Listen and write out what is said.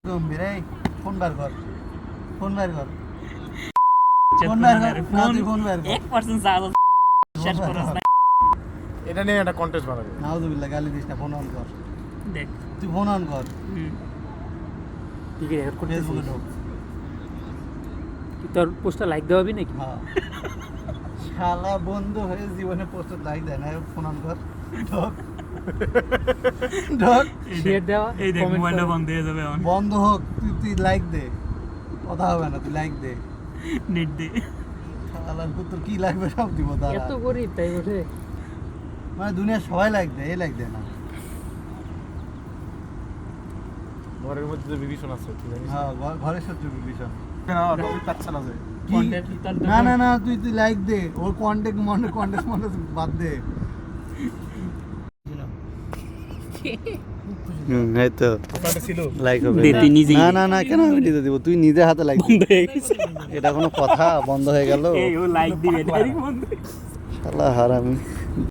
গম্ভীর এই ফোন বার কর ফোন বার কর ফোন বার কর 1% চার্জ শেষ করছ না এটা নিয়ে একটা কন্টেস্ট বানাবে নাউজুবিল্লাহ গালি দিস না ফোন অন কর দেখ তুই ফোন অন কর ঠিক আছে রেকর্ড করতেছিস ফেসবুকে ঢোক কি তোর পোস্টটা লাইক দেওয়া হবে নাকি হ্যাঁ শালা বন্ধু হয়ে জীবনে পোস্টার লাইক দেয় না ফোন অন কর ঢোক ঢোক শেয়ার দেওয়া এই দেখ comment মোবাইলটা করা। বন্ধ হয়ে যাবে এখন বন্ধ হোক তুই লাইক দে কথা হবে না তুই লাইক দে নেট দে শালার তোর কি লাগবে সব দিব দাঁড়া এত গরিব তাই ওঠে মানে দুনিয়া সবাই লাইক দেয় এ লাইক দেয় না ঘরের মধ্যে তো বিভীষণ আছে তুই জানিস হ্যাঁ ঘরের শত্রু বিভীষণ না টপিক পাচ্ছা না যে কি? Content তার না না না তুই লাইক দে ওর কন্টেক্ট কন্টেস্ট বাদ দে এই তো ওখানে ছিল লাইক হবে দে, তুই নিজেই না দে। না না কেন আমি দিতে দিব তুই নিজে হাতে লাইক বন্ধ হয়ে গেছে এটা কোনো কথা বন্ধ হয়ে গেল এই ও লাইক দিবে ডাইরেক্ট বন্ধ শালা হারামি